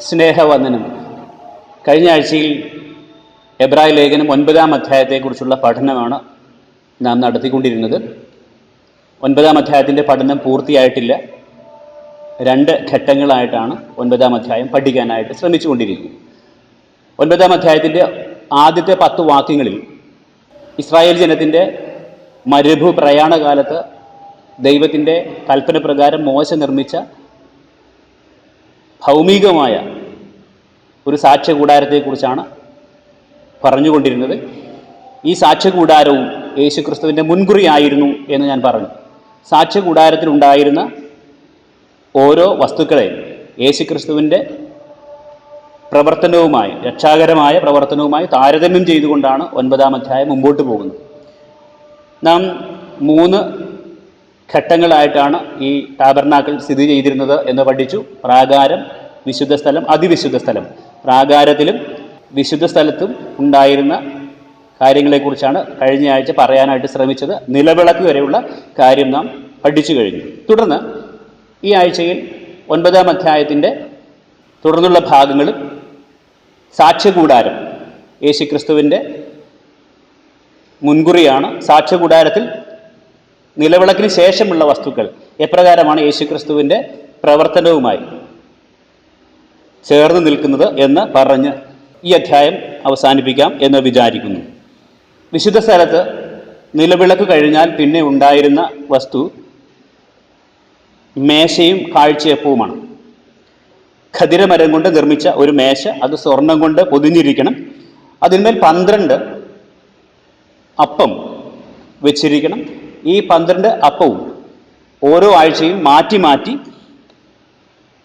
സ്നേഹവന്ദനം. കഴിഞ്ഞ ആഴ്ചയിൽ എബ്രായ ലേഖനം 9-ാം അധ്യായത്തെക്കുറിച്ചുള്ള പഠനമാണ് നാം നടത്തിക്കൊണ്ടിരുന്നത്. 9-ാം അധ്യായത്തിൻ്റെ പഠനം പൂർത്തിയായിട്ടില്ല. 2 ഘട്ടങ്ങളായിട്ടാണ് 9-ാം അധ്യായം പഠിക്കാനായിട്ട് ശ്രമിച്ചുകൊണ്ടിരിക്കുന്നത്. 9-ാം അധ്യായത്തിൻ്റെ ആദ്യത്തെ 10 വാക്യങ്ങളിൽ ഇസ്രായേൽ ജനത്തിൻ്റെ മരുഭൂ പ്രയാണകാലത്ത് ദൈവത്തിൻ്റെ കൽപ്പന പ്രകാരം മോശ നിർമ്മിച്ച ഭൗമികമായ ഒരു സാക്ഷ്യകൂടാരത്തെക്കുറിച്ചാണ് പറഞ്ഞുകൊണ്ടിരുന്നത്. ഈ സാക്ഷ്യകൂടാരവും യേശുക്രിസ്തുവിൻ്റെ മുൻകുറിയായിരുന്നു എന്ന് ഞാൻ പറഞ്ഞു. സാക്ഷ്യകൂടാരത്തിലുണ്ടായിരുന്ന ഓരോ വസ്തുക്കളെയും യേശുക്രിസ്തുവിൻ്റെ പ്രവർത്തനവുമായി, രക്ഷാകരമായ പ്രവർത്തനവുമായി താരതമ്യം ചെയ്തുകൊണ്ടാണ് 9-ാം അധ്യായം മുമ്പോട്ട് പോകുന്നത്. നാം 3 ഘട്ടങ്ങളായിട്ടാണ് ഈ ടാബർനാക്കിൾ സ്ഥിതി ചെയ്തിരുന്നത് എന്ന് പഠിച്ചു. പ്രാകാരം, വിശുദ്ധ സ്ഥലം, അതിവിശുദ്ധ സ്ഥലം. പ്രാകാരത്തിലും വിശുദ്ധ സ്ഥലത്തും ഉണ്ടായിരുന്ന കാര്യങ്ങളെക്കുറിച്ചാണ് കഴിഞ്ഞ ആഴ്ച പറയാനായിട്ട് ശ്രമിച്ചത്. നിലവിളക്ക് വരെയുള്ള കാര്യം നാം പഠിച്ചു കഴിഞ്ഞു. തുടർന്ന് ഈ ആഴ്ചയിൽ 9-ാം അധ്യായത്തിൻ്റെ തുടർന്നുള്ള ഭാഗങ്ങളും സാക്ഷ്യകൂടാരം, യേശുക്രിസ്തുവിൻ്റെ മുൻകുറിയാണ്. സാക്ഷ്യകൂടാരത്തിൽ നിലവിളക്കിന് ശേഷമുള്ള വസ്തുക്കൾ എപ്രകാരമാണ് യേശുക്രിസ്തുവിൻ്റെ പ്രവർത്തനവുമായി ചേർന്ന് നിൽക്കുന്നത് എന്ന് പറഞ്ഞ് ഈ അധ്യായം അവസാനിപ്പിക്കാം എന്ന് വിചാരിക്കുന്നു. വിശുദ്ധ സ്ഥലത്ത് നിലവിളക്ക് കഴിഞ്ഞാൽ പിന്നെ ഉണ്ടായിരുന്ന വസ്തു മേശയും കാഴ്ചയപ്പവുമാണ്. ഖദിരമരം കൊണ്ട് നിർമ്മിച്ച ഒരു മേശ, അത് സ്വർണം കൊണ്ട് പൊതിഞ്ഞിരിക്കണം. അതിന്മേൽ 12 അപ്പം വെച്ചിരിക്കണം. ഈ 12 അപ്പവും ഓരോ ആഴ്ചയും മാറ്റി മാറ്റി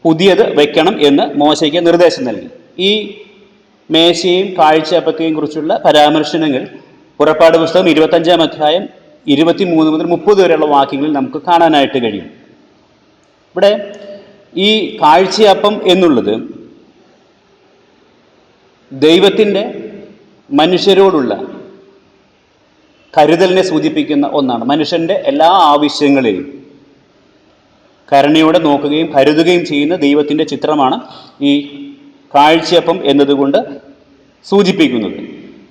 പുതിയത് വയ്ക്കണം എന്ന് മോശയ്ക്ക് നിർദ്ദേശം നൽകി. ഈ മേശയും കാഴ്ചയപ്പത്തെയും കുറിച്ചുള്ള പരാമർശനങ്ങൾ പുറപ്പാട് പുസ്തകം 25-ാം അധ്യായം 23 മുതൽ 30 വരെയുള്ള വാക്യങ്ങളിൽ നമുക്ക് കാണാനായിട്ട് കഴിയും. ഇവിടെ ഈ കാഴ്ചയപ്പം എന്നുള്ളത് ദൈവത്തിൻ്റെ മനുഷ്യരോടുള്ള കരുതലിനെ സൂചിപ്പിക്കുന്ന ഒന്നാണ്. മനുഷ്യൻ്റെ എല്ലാ ആവശ്യങ്ങളെയും കരുണയോടെ നോക്കുകയും കരുതുകയും ചെയ്യുന്ന ദൈവത്തിൻ്റെ ചിത്രമാണ് ഈ കാഴ്ചയപ്പം എന്നതുകൊണ്ട് സൂചിപ്പിക്കുന്നത്.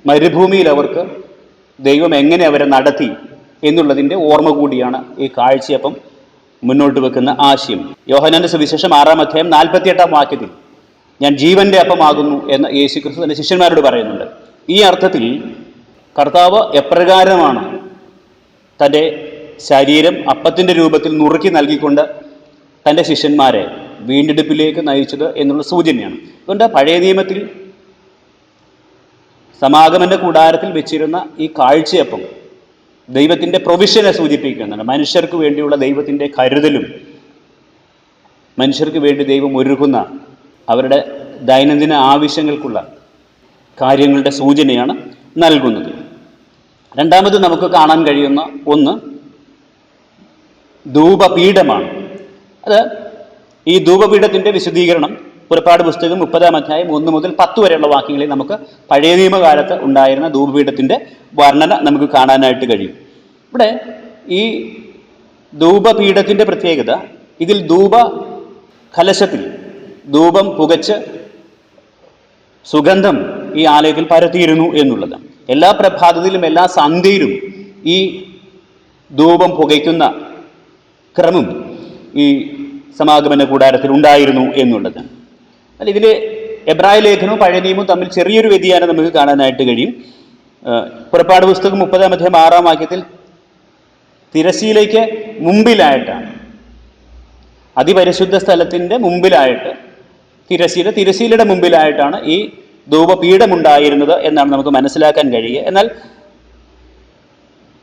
മരുഭൂമിയിൽ അവർക്ക് ദൈവം എങ്ങനെ അവരെ നടത്തി എന്നുള്ളതിൻ്റെ ഓർമ്മ കൂടിയാണ് ഈ കാഴ്ചയപ്പം മുന്നോട്ട് വെക്കുന്ന ആശയം. യോഹന്നാന്റെ സുവിശേഷം 6-ാം അധ്യായം 48-ാം വാക്യത്തിൽ ഞാൻ ജീവന്റെ അപ്പമാകുന്നു എന്ന് യേശുക്രിസ്തു തന്റെ ശിഷ്യന്മാരോട് പറയുന്നുണ്ട്. ഈ അർത്ഥത്തിൽ കർത്താവ് എപ്രകാരമാണ് തൻ്റെ ശരീരം അപ്പത്തിൻ്റെ രൂപത്തിൽ നുറുക്കി നൽകിക്കൊണ്ട് തൻ്റെ ശിഷ്യന്മാരെ വീണ്ടെടുപ്പിലേക്ക് നയിച്ചത് എന്നുള്ള സൂചനയാണ്. അതുകൊണ്ട് പഴയ നിയമത്തിൽ സമാഗമന കൂടാരത്തിൽ വെച്ചിരുന്ന ഈ കാഴ്ചയപ്പം ദൈവത്തിൻ്റെ പ്രൊവിഷനെ സൂചിപ്പിക്കുന്നുണ്ട്. മനുഷ്യർക്ക് വേണ്ടിയുള്ള ദൈവത്തിൻ്റെ കരുതലും മനുഷ്യർക്ക് വേണ്ടി ദൈവം ഒരുക്കുന്ന അവരുടെ ദൈനംദിന ആവശ്യങ്ങൾക്കുള്ള കാര്യങ്ങളുടെ സൂചനയാണ് നൽകുന്നത്. രണ്ടാമത് നമുക്ക് കാണാൻ കഴിയുന്ന ഒന്ന് ധൂപപീഠമാണ്. അത് ഈ ധൂപപീഠത്തിൻ്റെ വിശദീകരണം പുറപ്പാട് പുസ്തകം 30-ാം അധ്യായം 1 മുതൽ 10 വരെയുള്ള വാക്യങ്ങളിൽ നമുക്ക് പഴയ നിയമകാലത്ത് ഉണ്ടായിരുന്ന ധൂപപീഠത്തിൻ്റെ വർണ്ണന നമുക്ക് കാണാനായിട്ട് കഴിയും. ഇവിടെ ഈ ധൂപപീഠത്തിൻ്റെ പ്രത്യേകത, ഇതിൽ ധൂപ കലശത്തിൽ ധൂപം പുകച്ച് സുഗന്ധം ഈ ആലയത്തിൽ പരത്തിയിരുന്നു എന്നുള്ളത്. എല്ലാ പ്രഭാതത്തിലും എല്ലാ സന്ധ്യയിലും ഈ ധൂപം പുകയ്ക്കുന്ന ക്രമം ഈ സമാഗമന കൂടാരത്തിൽ ഉണ്ടായിരുന്നു എന്നുള്ളത്. അല്ല, ഇതിൽ എബ്രായ ലേഖനവും പഴയ നിയമവും തമ്മിൽ ചെറിയൊരു വ്യതിയാനം നമുക്ക് കാണാനായിട്ട് കഴിയും. പുറപ്പാട് പുസ്തകം 30-ാം അധ്യായം 6-ാം വാക്യത്തിൽ തിരശ്ശീലയ്ക്ക് മുമ്പിലായിട്ടാണ്, അതിപരിശുദ്ധ സ്ഥലത്തിൻ്റെ മുമ്പിലായിട്ട് തിരശ്ശീലയുടെ മുമ്പിലായിട്ടാണ് ഈ ധൂപപീഠമുണ്ടായിരുന്നത് എന്നാണ് നമുക്ക് മനസ്സിലാക്കാൻ കഴിയുക. എന്നാൽ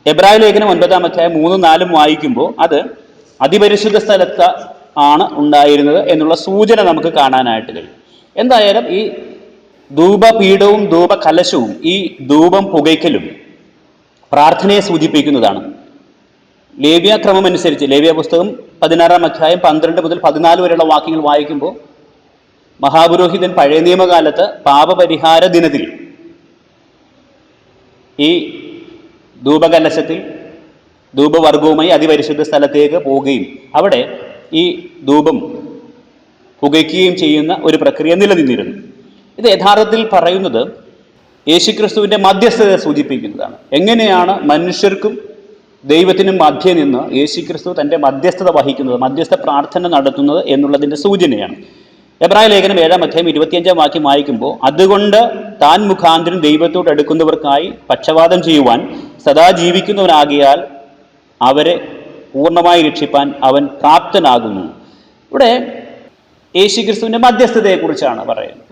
എബ്രായ ലേഖനം 9-ാം അധ്യായം 3-ഉം 4-ഉം വായിക്കുമ്പോൾ അത് അതിപരിശുദ്ധ സ്ഥലത്ത് ആണ് ഉണ്ടായിരുന്നത് എന്നുള്ള സൂചന നമുക്ക് കാണാനായിട്ട് കഴിയും. എന്തായാലും ഈ ധൂപപീഠവും ധൂപകലശവും ഈ ധൂപം പുകയ്ക്കലും പ്രാർത്ഥനയെ സൂചിപ്പിക്കുന്നതാണ്. ലേവ്യ ക്രമം അനുസരിച്ച് ലേവ്യ പുസ്തകം 16-ാം അധ്യായം 12 മുതൽ 14 വരെയുള്ള വാക്യങ്ങൾ വായിക്കുമ്പോൾ മഹാപുരോഹിതൻ പഴയ നിയമകാലത്ത് പാപപരിഹാര ദിനത്തിൽ ഈ ധൂപകലശത്തിൽ ധൂപവർഗവുമായി അതിപരിശുദ്ധ സ്ഥലത്തേക്ക് പോവുകയും അവിടെ ഈ ധൂപം പുകയ്ക്കുകയും ചെയ്യുന്ന ഒരു പ്രക്രിയ നിലനിന്നിരുന്നു. ഇത് യഥാർത്ഥത്തിൽ പറയുന്നത് യേശുക്രിസ്തുവിൻ്റെ മധ്യസ്ഥതയെ സൂചിപ്പിക്കുന്നതാണ്. എങ്ങനെയാണ് മനുഷ്യർക്കും ദൈവത്തിനും മധ്യേ നിന്ന് യേശുക്രിസ്തു തൻ്റെ മധ്യസ്ഥത വഹിക്കുന്നത്, മധ്യസ്ഥ പ്രാർത്ഥന നടത്തുന്നത് എന്നുള്ളതിൻ്റെ സൂചനയാണ്. എബ്രായ ലേഖനം 7-ാം അധ്യായം 25-ാം വാക്യം വായിക്കുമ്പോൾ, അതുകൊണ്ട് താൻ മുഖാന്തരം ദൈവത്തോട് അടുക്കുന്നവർക്കായി പക്ഷവാദം ചെയ്യുവാൻ സദാ ജീവിക്കുന്നവനാകിയാൽ അവരെ പൂർണ്ണമായി രക്ഷിപ്പാൻ അവൻ പ്രാപ്തനാകുന്നു. ഇവിടെ യേശുക്രിസ്തുവിൻ്റെ മധ്യസ്ഥതയെക്കുറിച്ചാണ് പറയുന്നത്.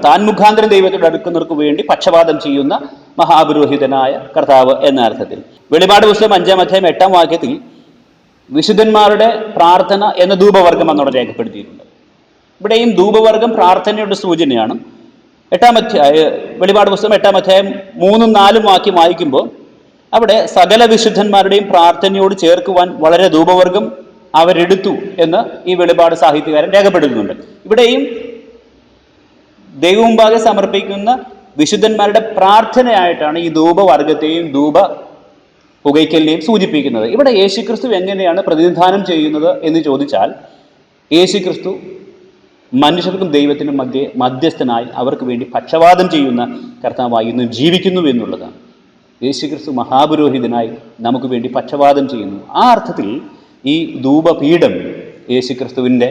താൻ മുഖാന്തരം ദൈവത്തോട് അടുക്കുന്നവർക്ക് വേണ്ടി പക്ഷപാതം ചെയ്യുന്ന മഹാപുരോഹിതനായ കർത്താവ് എന്ന അർത്ഥത്തിൽ. വെളിപാട് പുസ്തകം 5-ാം അധ്യായം 8-ാം വാക്യത്തിൽ വിശുദ്ധന്മാരുടെ പ്രാർത്ഥന എന്ന ധൂപവർഗം എന്നോട് രേഖപ്പെടുത്തിയിട്ടുണ്ട്. ഇവിടെയും ധൂപവർഗം പ്രാർത്ഥനയുടെ സൂചനയാണ്. വെളിപാട് പുസ്തകം 8-ാം അധ്യായം 3-4 വാക്യം വായിക്കുമ്പോൾ അവിടെ സകല വിശുദ്ധന്മാരുടെയും പ്രാർത്ഥനയോട് ചേർക്കുവാൻ വളരെ ധൂപവർഗം അവരെടുത്തു എന്ന് ഈ വെളിപാട് സാഹിത്യകാരൻ രേഖപ്പെടുത്തുന്നുണ്ട്. ഇവിടെയും ദൈവമുമ്പാകെ സമർപ്പിക്കുന്ന വിശുദ്ധന്മാരുടെ പ്രാർത്ഥനയായിട്ടാണ് ഈ ധൂപവർഗത്തെയും ധൂപ പുകയ്ക്കലിനെയും സൂചിപ്പിക്കുന്നത്. ഇവിടെ യേശുക്രിസ്തു എങ്ങനെയാണ് പ്രതിനിധാനം ചെയ്യുന്നത് എന്ന് ചോദിച്ചാൽ, യേശുക്രിസ്തു മനുഷ്യർക്കും ദൈവത്തിനും മധ്യസ്ഥനായി അവർക്ക് വേണ്ടി പക്ഷവാദം ചെയ്യുന്ന കർത്താവായി ഇന്ന് ജീവിക്കുന്നു എന്നുള്ളതാണ്. യേശുക്രിസ്തു മഹാപുരോഹിതനായി നമുക്ക് വേണ്ടി പക്ഷവാദം ചെയ്യുന്നു. ആ അർത്ഥത്തിൽ ഈ ധൂപപീഠം യേശുക്രിസ്തുവിൻ്റെ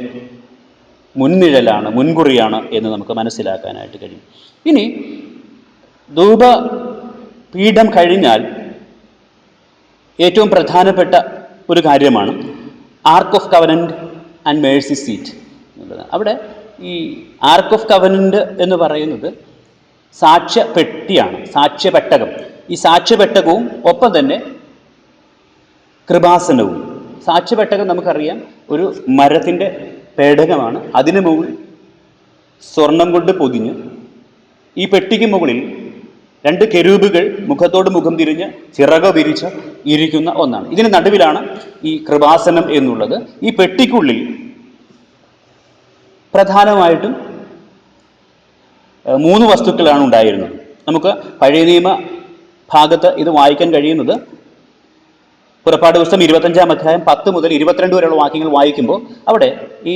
മുൻനിഴലാണ്, മുൻകുറിയാണ് എന്ന് നമുക്ക് മനസ്സിലാക്കാനായിട്ട് കഴിയും. ഇനി ധൂപപീഠം കഴിഞ്ഞാൽ ഏറ്റവും പ്രധാനപ്പെട്ട ഒരു കാര്യമാണ് ark of covenant and mercy seat എന്നുള്ളത്. അവിടെ ഈ ആർക്ക് ഓഫ് കവനന്റ് എന്ന് പറയുന്നത് സാക്ഷ്യപ്പെട്ടിയാണ്, സാക്ഷ്യപെട്ടകം. ഈ സാക്ഷ്യപെട്ടകവും ഒപ്പം തന്നെ കൃപാസനവും. സാക്ഷ്യപെട്ടകം നമുക്കറിയാം ഒരു മരത്തിൻ്റെ പേടകമാണ്. അതിന് മുകളിൽ സ്വർണം കൊണ്ട് പൊതിഞ്ഞ് ഈ പെട്ടിക്ക് മുകളിൽ 2 കെരൂബുകൾ മുഖത്തോട് മുഖം തിരിഞ്ഞ് ചിറക് വിരിച്ച് ഇരിക്കുന്ന ഒന്നാണ്. ഇതിന് നടുവിലാണ് ഈ കൃപാസനം എന്നുള്ളത്. ഈ പെട്ടിക്കുള്ളിൽ പ്രധാനമായിട്ടും 3 വസ്തുക്കളാണ് ഉണ്ടായിരുന്നത്. നമുക്ക് പഴയ നിയമ ഭാഗത്ത് ഇത് വായിക്കാൻ കഴിയുന്നത് പുറപ്പാട് പുസ്തകം 25-ാം അധ്യായം 10 മുതൽ 22 വരെയുള്ള വാക്യങ്ങൾ വായിക്കുമ്പോൾ അവിടെ ഈ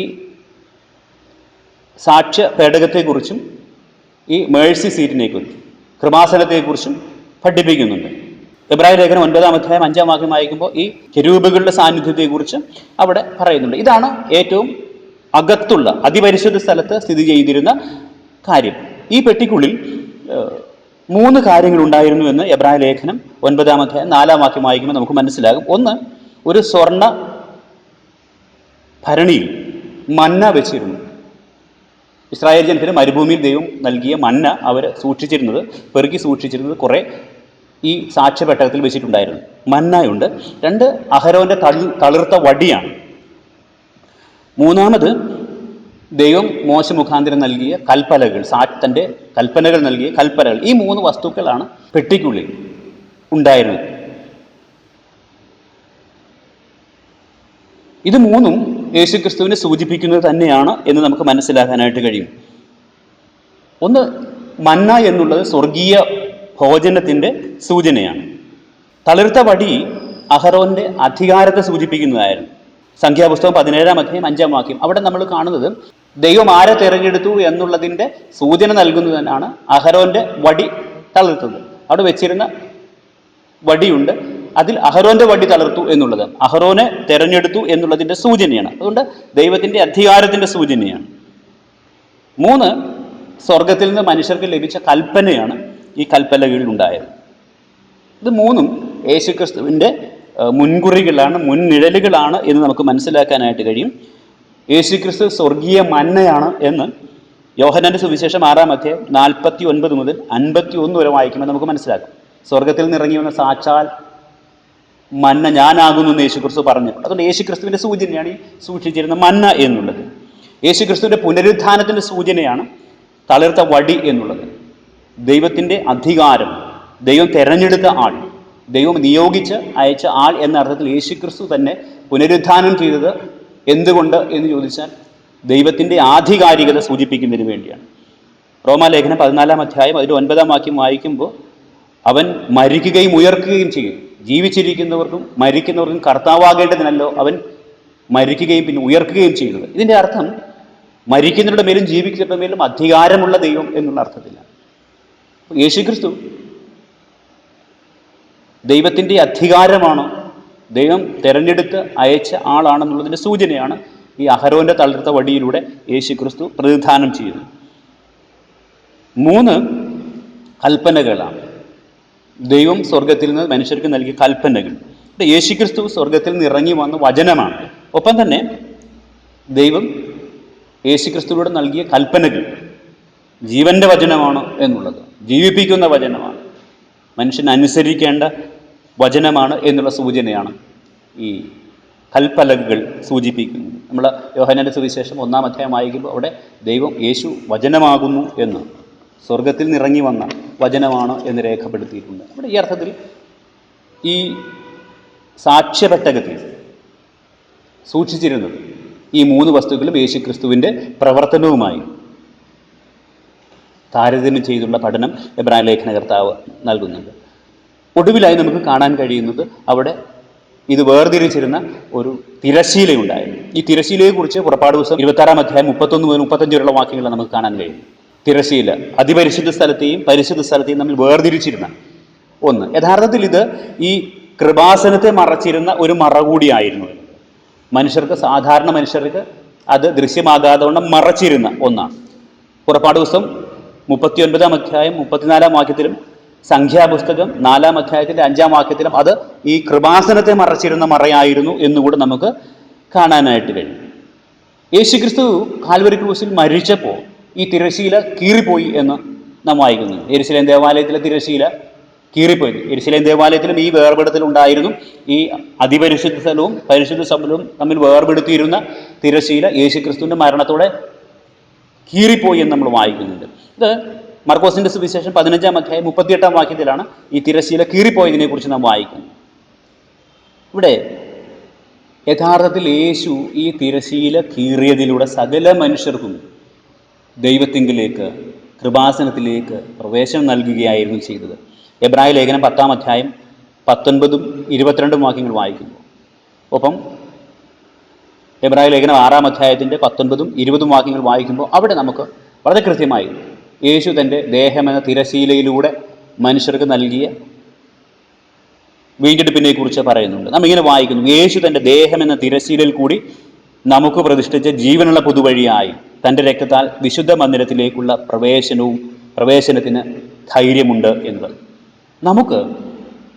സാക്ഷ്യ പേടകത്തെക്കുറിച്ചും ഈ മേഴ്സി സീറ്റിനെക്കുറിച്ചും കൃപാസനത്തെക്കുറിച്ചും പഠിപ്പിക്കുന്നുണ്ട്. എബ്രായ ലേഖനം 9-ാം അധ്യായം 5-ാം വാക്യം വായിക്കുമ്പോൾ ഈ കെരൂബുകളുടെ സാന്നിധ്യത്തെക്കുറിച്ച് അവിടെ പറയുന്നുണ്ട്. ഇതാണ് ഏറ്റവും അകത്തുള്ള അതിപരിശുദ്ധ സ്ഥലത്ത് സ്ഥിതി ചെയ്തിരുന്ന കാര്യം. ഈ പെട്ടിക്കുള്ളിൽ 3 കാര്യങ്ങൾ ഉണ്ടായിരുന്നു എന്ന് എബ്രായ ലേഖനം 9-ാം അധ്യായം 4-ാം വാക്യം വായിക്കുമ്പോൾ നമുക്ക് മനസ്സിലാകും. ഒന്ന്, ഒരു സ്വർണ്ണ ഭരണിയിൽ മന്ന വെച്ചിരുന്നു. ഇസ്രായേൽ ജനത്തിന് മരുഭൂമിയിൽ ദൈവം നൽകിയ മന്ന അവർ പെറുക്കി സൂക്ഷിച്ചിരുന്നത് കുറേ ഈ സാക്ഷ്യപെട്ടകത്തിൽ വെച്ചിട്ടുണ്ടായിരുന്നു. മന്നയുണ്ട്. 2, അഹരോന്റെ തളിർത്ത വടിയാണ്. 3-ാമത് ദൈവം മോശ മുഖാന്തരം നൽകിയ കൽപ്പനകൾ, തൻ്റെ കൽപ്പനകൾ നൽകിയ കൽപ്പനകൾ. ഈ 3 വസ്തുക്കളാണ് പെട്ടിക്കുള്ളിൽ ഉണ്ടായിരുന്നത്. ഇത് 3ഉം യേശുക്രിസ്തുവിനെ സൂചിപ്പിക്കുന്നത് തന്നെയാണ് എന്ന് നമുക്ക് മനസ്സിലാക്കാനായിട്ട് കഴിയും. ഒന്ന്, മന്ന എന്നുള്ളത് സ്വർഗീയ ഭോജനത്തിൻ്റെ സൂചനയാണ്. തളിർത്ത വടി അഹരോന്റെ അധികാരത്തെ സൂചിപ്പിക്കുന്നതായിരുന്നു. സംഖ്യാപുസ്തകം 17-ാം അധ്യായം 5-ാം വാക്യം അവിടെ നമ്മൾ കാണുന്നത് ദൈവം ആരെ തിരഞ്ഞെടുത്തു എന്നുള്ളതിൻ്റെ സൂചന നൽകുന്നതിനാണ് അഹരോന്റെ വടി തളിർത്തത്. അവിടെ വെച്ചിരുന്ന വടിയുണ്ട്, അതിൽ അഹരോന്റെ വടി തളിർത്തു എന്നുള്ളത് അഹരോനെ തിരഞ്ഞെടുത്തു എന്നുള്ളതിൻ്റെ സൂചനയാണ്. അതുകൊണ്ട് ദൈവത്തിൻ്റെ അധികാരത്തിൻ്റെ സൂചനയാണ്. 3, സ്വർഗത്തിൽ നിന്ന് മനുഷ്യർക്ക് ലഭിച്ച കൽപ്പനയാണ് ഈ കൽപ്പനകളിൽ ഉണ്ടായത്. ഇത് 3ഉം യേശുക്രിസ്തുവിൻ്റെ മുൻകുറികളാണ്, മുൻനിഴലുകളാണ് എന്ന് നമുക്ക് മനസ്സിലാക്കാനായിട്ട് കഴിയും. യേശുക്രിസ്തു സ്വർഗീയ മന്നയാണ് എന്ന് യോഹന്നാന്റെ സുവിശേഷം 6-ാം അധ്യായം 49 മുതൽ 51 വരെ വായിക്കുമ്പോൾ നമുക്ക് മനസ്സിലാക്കും. സ്വർഗത്തിൽ നിന്നിറങ്ങി വന്ന സാക്ഷാൽ മന്ന ഞാനാകുന്നു എന്ന് യേശുക്രിസ്തു പറഞ്ഞു. അതുകൊണ്ട് യേശുക്രിസ്തുവിൻ്റെ സൂചനയാണ് ഈ സൂക്ഷിച്ചിരുന്ന മന്ന എന്നുള്ളത്. യേശുക്രിസ്തുവിൻ്റെ പുനരുത്ഥാനത്തിൻ്റെ സൂചനയാണ് തളിർത്ത വടി എന്നുള്ളത്. ദൈവത്തിൻ്റെ അധികാരം, ദൈവം തിരഞ്ഞെടുത്ത ആൾ, ദൈവം നിയോഗിച്ച് അയച്ച ആൾ എന്ന അർത്ഥത്തിൽ യേശുക്രിസ്തു തന്നെ പുനരുത്ഥാനം ചെയ്തത് എന്തുകൊണ്ട് എന്ന് ചോദിച്ചാൽ ദൈവത്തിൻ്റെ ആധികാരികത സൂചിപ്പിക്കുന്നതിന് വേണ്ടിയാണ്. റോമാലേഖനം 14-ാം അധ്യായം അതിൽ 9-ാം വാക്യം വായിക്കുമ്പോൾ അവൻ മരിക്കുകയും ഉയർക്കുകയും ചെയ്യും, ജീവിച്ചിരിക്കുന്നവർക്കും മരിക്കുന്നവർക്കും കർത്താവാകേണ്ടതിനല്ലോ അവൻ മരിക്കുകയും പിന്നെ ഉയർക്കുകയും ചെയ്യുന്നത്. ഇതിൻ്റെ അർത്ഥം മരിക്കുന്നവരുടെ മേലും ജീവിക്കുന്നവരുടെ മേലും അധികാരമുള്ള ദൈവം എന്നുള്ള അർത്ഥത്തിലാണ്. യേശുക്രിസ്തു ദൈവത്തിൻ്റെ അധികാരമാണോ, ദൈവം തിരഞ്ഞെടുത്ത് അയച്ച ആളാണെന്നുള്ളതിൻ്റെ സൂചനയാണ് ഈ അഹരോൻ്റെ തളിർത്ത വടിയിലൂടെ യേശുക്രിസ്തു പ്രതിനിധാനം ചെയ്യുന്നത്. 3 കൽപ്പനകളാണ് ദൈവം സ്വർഗത്തിൽ നിന്ന് മനുഷ്യർക്ക് നൽകിയ കൽപ്പനകൾ. യേശുക്രിസ്തു സ്വർഗത്തിൽ നിന്ന് ഇറങ്ങി വന്ന വചനമാണ്. ഒപ്പം തന്നെ ദൈവം യേശുക്രിസ്തുവിലൂടെ നൽകിയ കൽപ്പനകൾ ജീവൻ്റെ വചനമാണ് എന്നുള്ളത്, ജീവിപ്പിക്കുന്ന വചനമാണ്, മനുഷ്യൻ അനുസരിക്കേണ്ട വചനമാണ് എന്നുള്ള സൂചനയാണ് ഈ കൽപ്പലകൾ സൂചിപ്പിക്കുന്നത്. നമ്മൾ യോഹന്നാന്റെ സുവിശേഷം 1-ാം അധ്യായം വായിക്കുമ്പോൾ അവിടെ ദൈവം യേശു വചനമാകുന്നു എന്ന്, സ്വർഗത്തിൽ നിറങ്ങി വന്ന വചനമാണ് എന്ന് രേഖപ്പെടുത്തിയിട്ടുണ്ട്. അവിടെ ഈ അർത്ഥത്തിൽ ഈ സാക്ഷ്യപെട്ടകത്തിൽ സൂക്ഷിച്ചിരുന്നത് ഈ 3 വസ്തുക്കളും യേശുക്രിസ്തുവിൻ്റെ പ്രവർത്തനവുമായി താരതമ്യം ചെയ്തുള്ള പഠനം എബ്രായ ലേഖനകർത്താവ് നൽകുന്നുണ്ട്. ഒടുവിലായി നമുക്ക് കാണാൻ കഴിയുന്നത് അവിടെ ഇത് വേർതിരിച്ചിരുന്ന ഒരു തിരശ്ശീലയുണ്ടായിരുന്നു. ഈ തിരശ്ശീലയെക്കുറിച്ച് പുറപ്പാട് ദിവസം 26-ാം അധ്യായം 31 മുതൽ 35 വരെയുള്ള വാക്യങ്ങൾ നമുക്ക് കാണാൻ കഴിയും. തിരശ്ശീല അതിപരിശുദ്ധ സ്ഥലത്തെയും പരിശുദ്ധ സ്ഥലത്തെയും തമ്മിൽ വേർതിരിച്ചിരുന്ന ഒന്ന്. യഥാർത്ഥത്തിൽ ഇത് ഈ കൃപാസനത്തെ മറച്ചിരുന്ന ഒരു മറ കൂടിയായിരുന്നു. മനുഷ്യർക്ക്, സാധാരണ മനുഷ്യർക്ക് അത് ദൃശ്യമാകാതെ കൊണ്ട് മറച്ചിരുന്ന ഒന്നാണ്. പുറപ്പാട് ദിവസം 39-ാം അധ്യായം 34-ാം വാക്യത്തിലും സംഖ്യാപുസ്തകം 4-ാം അധ്യായത്തിൻ്റെ 5-ാം വാക്യത്തിലും അത് ഈ കൃപാസനത്തെ മറച്ചിരുന്ന മറയായിരുന്നു എന്നുകൂടെ നമുക്ക് കാണാനായിട്ട് കഴിയും. യേശുക്രിസ്തു കാൽവരി ക്രൂസിൽ മരിച്ചപ്പോൾ ഈ തിരശ്ശീല കീറിപ്പോയി എന്ന് നാം വായിക്കുന്നു. യെരുശലേം ദേവാലയത്തിലെ തിരശ്ശീല കീറിപ്പോയി. യെരുശലേം ദേവാലയത്തിലും ഈ വേർപെടുത്തലുണ്ടായിരുന്നു. ഈ അതിപരിശുദ്ധ സ്ഥലവും പരിശുദ്ധ സ്ഥലവും തമ്മിൽ വേർപെടുത്തിയിരുന്ന തിരശ്ശീല യേശുക്രിസ്തുവിൻ്റെ മരണത്തോടെ കീറിപ്പോയി എന്ന് നമ്മൾ വായിക്കുന്നുണ്ട്. ഇത് മർക്കോസിൻ്റെ സുവിശേഷം 15-ാം അധ്യായം 38-ാം വാക്യത്തിലാണ് ഈ തിരശ്ശീല കീറിപ്പോയതിനെ കുറിച്ച് നാം വായിക്കുന്നത്. ഇവിടെ യഥാർത്ഥത്തിൽ യേശു ഈ തിരശ്ശീല കീറിയതിലൂടെ സകല മനുഷ്യർക്കും ദൈവത്തിങ്കിലേക്ക്, കൃപാസനത്തിലേക്ക് പ്രവേശനം നൽകുകയായിരുന്നു ചെയ്തത്. എബ്രായ ലേഖനം 10-ാം അധ്യായം 19-ഉം 22-ഉം വാക്യങ്ങൾ വായിക്കുന്നു. ഒപ്പം എബ്രായ ലേഖനം 6-ാം അധ്യായത്തിൻ്റെ 19-ഉം 20-ഉം വാക്യങ്ങൾ വായിക്കുമ്പോൾ അവിടെ നമുക്ക് വളരെ കൃത്യമായി യേശു തൻ്റെ ദേഹമെന്ന തിരശ്ശീലയിലൂടെ മനുഷ്യർക്ക് നൽകിയ വീണ്ടെടുപ്പിനെ കുറിച്ച് പറയുന്നുണ്ട്. നാം ഇങ്ങനെ വായിക്കുന്നു: യേശു തൻ്റെ ദേഹമെന്ന തിരശ്ശീലയിൽ കൂടി നമുക്ക് പ്രതിഷ്ഠിച്ച ജീവനുള്ള പുതുവഴിയായി തൻ്റെ രക്തത്താൽ വിശുദ്ധ മന്ദിരത്തിലേക്കുള്ള പ്രവേശനത്തിന് ധൈര്യമുണ്ട് എന്നത്. നമുക്ക്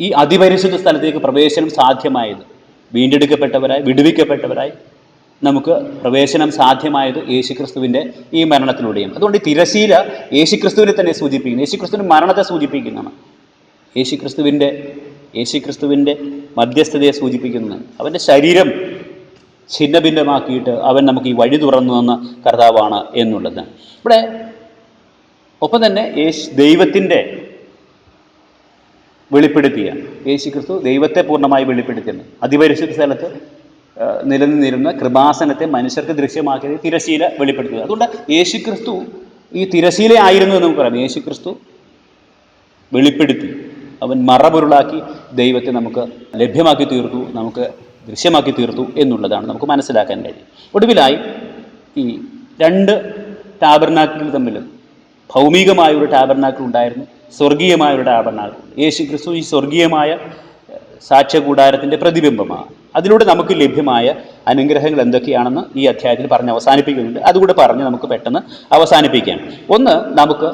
ഈ അതിപരിശുദ്ധ സ്ഥലത്തേക്ക് പ്രവേശനം സാധ്യമായത്, വീണ്ടെടുക്കപ്പെട്ടവരായി, വിടുവിക്കപ്പെട്ടവരായി നമുക്ക് പ്രവേശനം സാധ്യമായത് യേശുക്രിസ്തുവിൻ്റെ ഈ മരണത്തിലൂടെയും. അതുകൊണ്ട് ഈ തിരശ്ശീല യേശുക്രിസ്തുവിനെ തന്നെ സൂചിപ്പിക്കുന്നു, യേശുക്രിസ്തുവിൻ്റെ മരണത്തെ സൂചിപ്പിക്കുന്നതാണ്. യേശുക്രിസ്തുവിൻ്റെ മധ്യസ്ഥതയെ സൂചിപ്പിക്കുന്നതാണ്. അവൻ്റെ ശരീരം ഛിന്നഭിന്നമാക്കിയിട്ട് അവൻ നമുക്ക് ഈ വഴി തുറന്നു തന്ന കർത്താവാണ് എന്നുള്ളത്. ഇവിടെ ഒപ്പം തന്നെ ദൈവത്തിൻ്റെ വെളിപ്പെടുത്തിയ യേശുക്രിസ്തു ദൈവത്തെ പൂർണ്ണമായി വെളിപ്പെടുത്തിയാണ്. അതിപരിശുദ്ധ സ്ഥലത്ത് നിലനിന്നിരുന്ന കൃപാസനത്തെ മനുഷ്യർക്ക് ദൃശ്യമാക്കിയത് തിരശ്ശീല വെളിപ്പെടുത്തുക. അതുകൊണ്ട് യേശുക്രിസ്തു ഈ തിരശ്ശീല ആയിരുന്നു എന്ന് നമുക്ക് പറയാം. യേശുക്രിസ്തു വെളിപ്പെടുത്തി, അവൻ മറപൊരുളാക്കി ദൈവത്തെ നമുക്ക് ലഭ്യമാക്കി തീർത്തു, നമുക്ക് ദൃശ്യമാക്കി തീർത്തു എന്നുള്ളതാണ് നമുക്ക് മനസ്സിലാക്കാൻ കഴിയും. ഒടുവിലായി ഈ 2 ടാബർനാക്കിൾ തമ്മിൽ ഭൗമികമായൊരു ടാബർനാക്കിൾ ഉണ്ടായിരുന്നു, സ്വർഗീയമായൊരു ടാബർനാക്കിൾ. യേശുക്രിസ്തു ഈ സ്വർഗീയമായ സാക്ഷ്യകൂടാരത്തിൻ്റെ പ്രതിബിംബമാണ്. അതിലൂടെ നമുക്ക് ലഭ്യമായ അനുഗ്രഹങ്ങൾ എന്തൊക്കെയാണെന്ന് ഈ അധ്യായത്തിൽ പറഞ്ഞ് അവസാനിപ്പിക്കുന്നുണ്ട്. അതുകൂടെ പറഞ്ഞ് നമുക്ക് പെട്ടെന്ന് അവസാനിപ്പിക്കാം. ഒന്ന്, നമുക്ക്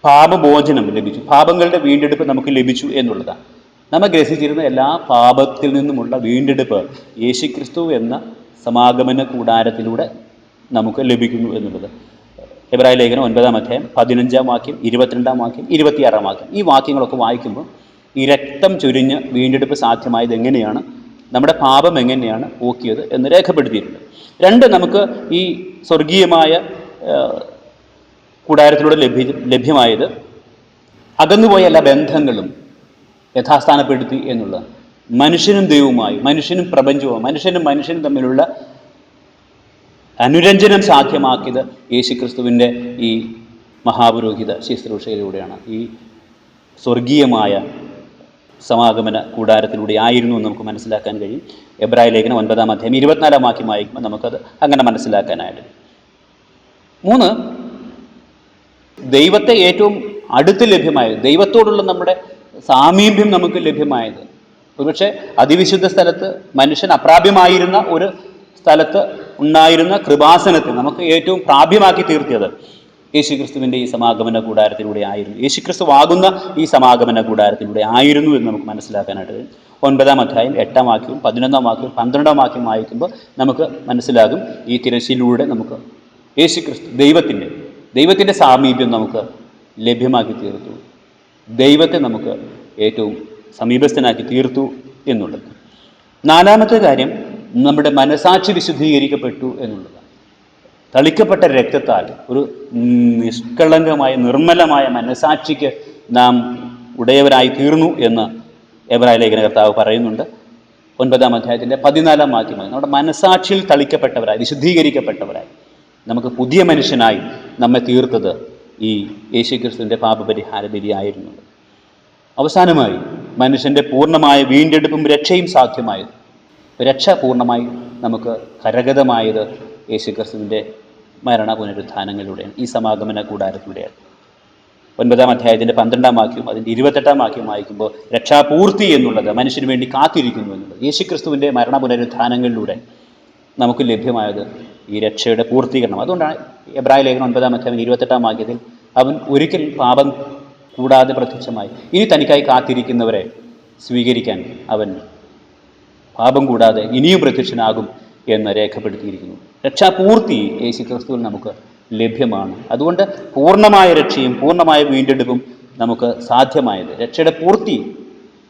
പാപമോചനം ലഭിച്ചു, പാപങ്ങളുടെ വീണ്ടെടുപ്പ് നമുക്ക് ലഭിച്ചു എന്നുള്ളതാണ്. നമ്മൾ ഗ്രഹിച്ചിരുന്ന എല്ലാ പാപത്തിൽ നിന്നുമുള്ള വീണ്ടെടുപ്പ് യേശുക്രിസ്തു എന്ന സമാഗമന കൂടാരത്തിലൂടെ നമുക്ക് ലഭിക്കുന്നു എന്നുള്ളത്. എബ്രായ ലേഖനം 9-ാം അധ്യായം 15-ാം വാക്യം, 22-ാം വാക്യം, 26-ാം വാക്യം, ഈ വാക്യങ്ങളൊക്കെ വായിക്കുമ്പോൾ ഈ രക്തം ചൊരിഞ്ഞ് വീണ്ടെടുപ്പ് സാധ്യമായത് എങ്ങനെയാണ്, നമ്മുടെ പാപം എങ്ങനെയാണ് പോക്കിയത് എന്ന് രേഖപ്പെടുത്തിയിട്ടുണ്ട്. 2, നമുക്ക് ഈ സ്വർഗീയമായ കൂടാരത്തിലൂടെ ലഭ്യമായത് അകന്നുപോയ എല്ലാ ബന്ധങ്ങളും യഥാസ്ഥാനപ്പെടുത്തി എന്നുള്ള, മനുഷ്യനും ദൈവവുമായി, മനുഷ്യനും പ്രപഞ്ചവും, മനുഷ്യനും തമ്മിലുള്ള അനുരഞ്ജനം സാധ്യമാക്കിയത് യേശുക്രിസ്തുവിൻ്റെ ഈ മഹാപുരോഹിത ശുശ്രൂഷയിലൂടെയാണ്. ഈ സ്വർഗീയമായ സമാഗമന കൂടാരത്തിലൂടെ ആയിരുന്നു എന്ന് നമുക്ക് മനസ്സിലാക്കാൻ കഴിയും. എബ്രായ ലേഖനം 9-ാം അധ്യായം 24-ാം വാക്യം വായിക്കുമ്പോൾ നമുക്കത് അങ്ങനെ മനസ്സിലാക്കാനായിട്ട്. 3, ദൈവത്തെ ഏറ്റവും അടുത്ത് ലഭ്യമായത്, ദൈവത്തോടുള്ള നമ്മുടെ സാമീപ്യം നമുക്ക് ലഭ്യമായത്. ഒരുപക്ഷെ അതിവിശുദ്ധ സ്ഥലത്ത് മനുഷ്യൻ അപ്രാപ്യമായിരുന്ന ഒരു സ്ഥലത്ത് ഉണ്ടായിരുന്ന കൃപാസനത്തെ നമുക്ക് ഏറ്റവും പ്രാപ്യമാക്കി തീർത്തിയത് യേശുക്രിസ്തുവിൻ്റെ ഈ സമാഗമന കൂടാരത്തിലൂടെ ആയിരുന്നു. യേശുക്രിസ്തു ആകുന്ന ഈ സമാഗമന കൂടാരത്തിലൂടെ ആയിരുന്നു എന്ന് നമുക്ക് മനസ്സിലാക്കാനായിട്ട് കഴിയും. 9-ാം അധ്യായം 8-ാം വാക്യവും 11-ാം വാക്യവും 12-ാം വാക്യം വായിക്കുമ്പോൾ നമുക്ക് മനസ്സിലാകും ഈ തിരശ്ശീലയിലൂടെ നമുക്ക് യേശുക്രിസ്തു ദൈവത്തിൻ്റെ സാമീപ്യം നമുക്ക് ലഭ്യമാക്കി തീർത്തു, ദൈവത്തെ നമുക്ക് ഏറ്റവും സമീപസ്ഥനാക്കി തീർത്തു എന്നുള്ളത്. 4-മത്തെ കാര്യം, നമ്മുടെ മനസാക്ഷി വിശുദ്ധീകരിക്കപ്പെട്ടു എന്നുള്ളതാണ്. തളിക്കപ്പെട്ട രക്തത്താൽ ഒരു നിഷ്കളങ്കമായ നിർമ്മലമായ മനസാക്ഷിക്ക് നാം ഉടയവരായി തീർന്നു എന്ന് എബ്രായ ലേഖന കർത്താവ് പറയുന്നുണ്ട്. 9-ാം അധ്യായത്തിൻ്റെ 14-ാം വാക്യമായി നമ്മുടെ മനസാക്ഷിയിൽ തളിക്കപ്പെട്ടവരായി, വിശുദ്ധീകരിക്കപ്പെട്ടവരായി, നമുക്ക് പുതിയ മനുഷ്യനായി നമ്മെ തീർത്തത് ഈ യേശുക്രിസ്തുവിൻ്റെ പാപപരിഹാര ബലിയായിരുന്നു. അവസാനമായി മനുഷ്യൻ്റെ പൂർണ്ണമായ വീണ്ടെടുപ്പും രക്ഷയും സാധ്യമായത്, രക്ഷ പൂർണ്ണമായി നമുക്ക് കരഗതമായത് യേശുക്രിസ്തുവിൻ്റെ മരണ പുനരുത്ഥാനങ്ങളിലൂടെയാണ്, ഈ സമാഗമന കൂടാരത്തിലൂടെയാണ്. 9-ാം അധ്യായത്തിൻ്റെ 12-ാം വാക്യവും അതിൻ്റെ 28-ാം വാക്യം വായിക്കുമ്പോൾ രക്ഷാപൂർത്തി എന്നുള്ളത് മനുഷ്യന് വേണ്ടി കാത്തിരിക്കുന്നു എന്നുള്ളത് യേശുക്രിസ്തുവിൻ്റെ മരണ പുനരുത്ഥാനങ്ങളിലൂടെ നമുക്ക് ലഭ്യമായത് ഈ രക്ഷയുടെ പൂർത്തീകരണം. അതുകൊണ്ടാണ് എബ്രായ ലേഖനം 9-ാം അധ്യായം 28-ാം വാക്യത്തിൽ അവൻ ഒരിക്കൽ പാപം കൂടാതെ പ്രത്യക്ഷമായി ഇനി തനിക്കായി കാത്തിരിക്കുന്നവരെ സ്വീകരിക്കാൻ അവൻ പാപം കൂടാതെ ഇനിയും പ്രത്യക്ഷനാകും എന്ന് രേഖപ്പെടുത്തിയിരിക്കുന്നു. രക്ഷാപൂർത്തി യേശുക്രിസ്തുവിൽ നമുക്ക് ലഭ്യമാണ്. അതുകൊണ്ട് പൂർണ്ണമായ രക്ഷയും പൂർണ്ണമായ വീണ്ടെടുപ്പും നമുക്ക് സാധ്യമായത്, രക്ഷയുടെ പൂർത്തി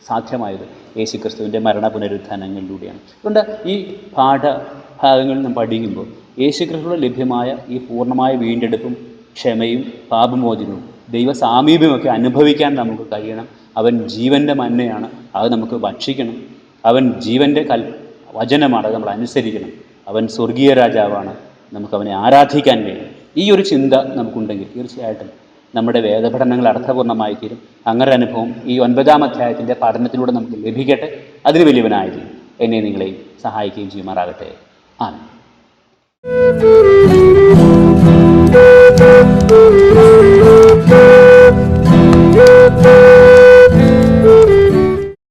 സാധ്യമായത് യേശുക്രിസ്തുവിൻ്റെ മരണ പുനരുത്ഥാനങ്ങളിലൂടെയാണ്. അതുകൊണ്ട് ഈ പാഠഭാഗങ്ങളിൽ നാം പഠിക്കുമ്പോൾ യേശുക്രിസ്തുവിൽ ലഭ്യമായ ഈ പൂർണ്ണമായ വീണ്ടെടുപ്പും ക്ഷമയും പാപമോചനവും ദൈവ സാമീപ്യമൊക്കെ അനുഭവിക്കാൻ നമുക്ക് കഴിയണം. അവൻ ജീവൻ്റെ മന്നയാണ്, അത് നമുക്ക് ഭക്ഷിക്കണം. അവൻ ജീവൻ്റെ വചനമാണ്, അത് നമ്മൾ അനുസരിക്കണം. അവൻ സ്വർഗീയ രാജാവാണ്, നമുക്കവനെ ആരാധിക്കാൻ കഴിയും. ഈ ഒരു ചിന്ത നമുക്കുണ്ടെങ്കിൽ തീർച്ചയായിട്ടും നമ്മുടെ വേദപഠനങ്ങൾ അർത്ഥപൂർണ്ണമായി തീരും. അങ്ങനെ ഒരു അനുഭവം ഈ 9-ാം അധ്യായത്തിൻ്റെ പഠനത്തിലൂടെ നമുക്ക് ലഭിക്കട്ടെ. അതിന് വലിയവനായി എന്നെ നിങ്ങളെയും സഹായിക്കുകയും ചെയ്യുമാറാകട്ടെ. ആമേൻ.